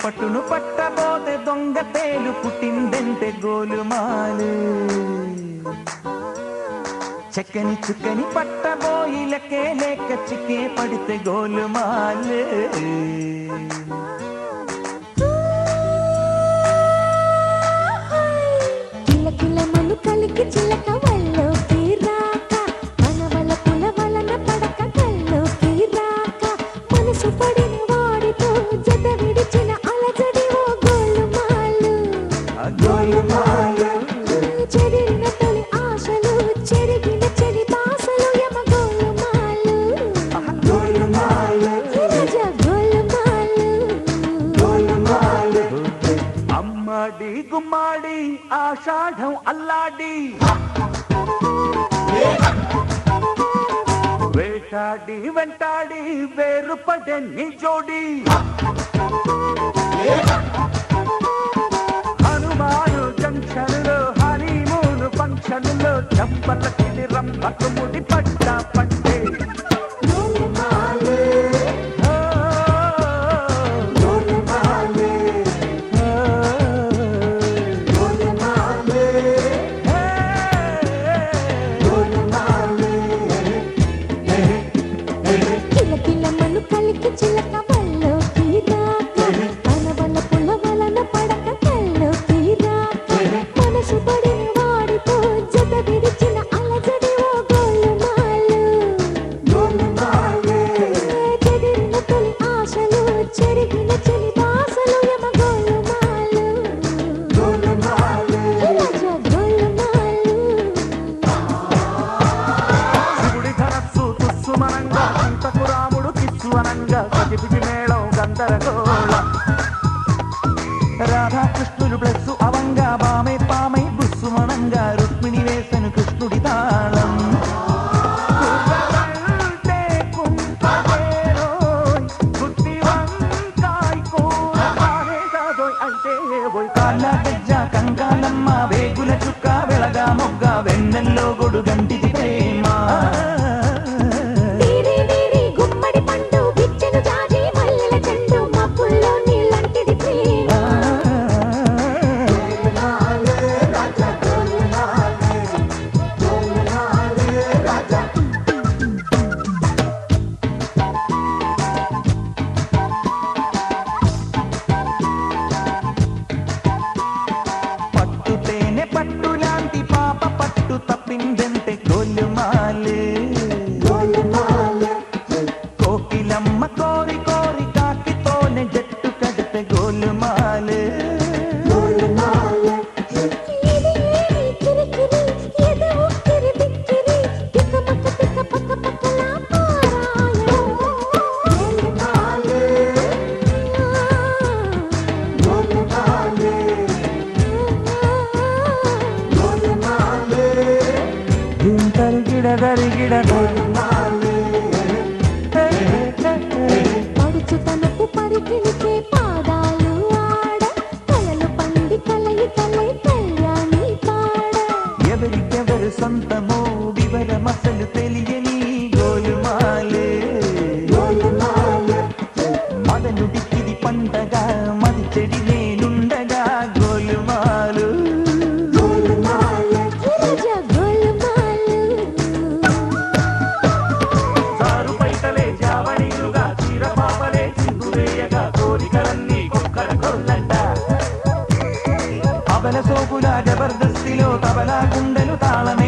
పట్టును పట్టబోతే దొంగ తేలు పుట్టిందంటే గోలుమాలు చెక్కని చుక్కని పట్టబోయి లెక్కే లేక చిక్కే పడితే గోలుమాలు కిలకిలమను కలికి చిలక వల్లోకి రాక మనవల పుల వలన పడక కల్లోకి రాక మనసు పడిన వాడితో జత విడిచిన అలజడి ఓ గోలుమాలు గోలుమాలు చెరిగిన తొలి ఆశలు చెరిగిన చెరి బాసలు యమ గోలుమాలు గోలుమాలు రాజా గోలుమాలు గోలుమాలు అమ్మాడి గుమ్మాడి ఆషాఢం అల్లాడి వేటాడి వెంటాడి వేరుపడే నీ జోడి హనుమాను జంక్షన్లో హనీమూన్ ఫంక్షన్లో చంపలకి రంభకు ముడి పడ్డా పట్టే కిలకిలమను కలికి చిలక వల్లోకి రాక మనవల పుల వలన పడక కల్లోకి రాక మనసు పడిన వాడితో జత విడిచిన అలజడి ఓ గోలుమాలు చెదిరిన తొలి ఆశలు చెరిగిన చెలి బాసలు యమ గోలుమాలు రాజా గోలుమాలు శివుడి ధనస్సు తుస్సుమనంగా చింతకు రాముడు కిస్సు అనంగా సతిపిటి మేళం గందరగోళ రాధాకృష్ణులు ప్లస్సు అవంగా బామై పామై బుస్సుమనంగా రుక్మిణి వేసను కృష్ణుడి తాళం కుర్రవంటే కుంపదేరోయ్, గుత్తి వంకాయ్ కూర పారేసాదోయ్ అంటే ఓయ్ కాళ్ళ గజ్జ కంకాలమ్మ వేగుల చుక్క వెళగా మొగ్గ వెన్నెల్లో గొడు గంటిది ప్రేమ వీరి వీరి గుమ్మడి పండు విచ్చెను జాజి మల్లెల చెండు మబ్బుల్లో నీళ్ళంటిది ప్రేమ పట్టు తేనె పట్టు లాంటి పాప పట్టు తప్పిందంటే గోలుమాలు కోకిలమ్మ కోరి కోరి కాకితోనే జట్టు కడితే గోలుమాలు ఇది ఏమి కిరికిరి ఎద ఉక్కిరి బిక్కిరి పికమక పిక పక పకలా పారాయణం తరిగిడ తరిగిడ గోలుమాలు పడుచు తనకు పరికిలిచే పాదాలు ఆడ కలలు పండి కలయి కలయి కళ్యాణి పాడ ఎవరికెవరు సొంతమో వివరమసలు తెలియని గోలుమాలు మదనుడికిది పండగ మది చెడి నేనుండగా గోలుమాలు రాజా గోలుమాలు సారు పైటలే జావణీలుగా చీర పాపలే చిందులేయగా కోరికలన్నీ కుక్కల కొల్లంట అబల సోపుల జబర్దస్తిలో తబలా గుండెలు తాళం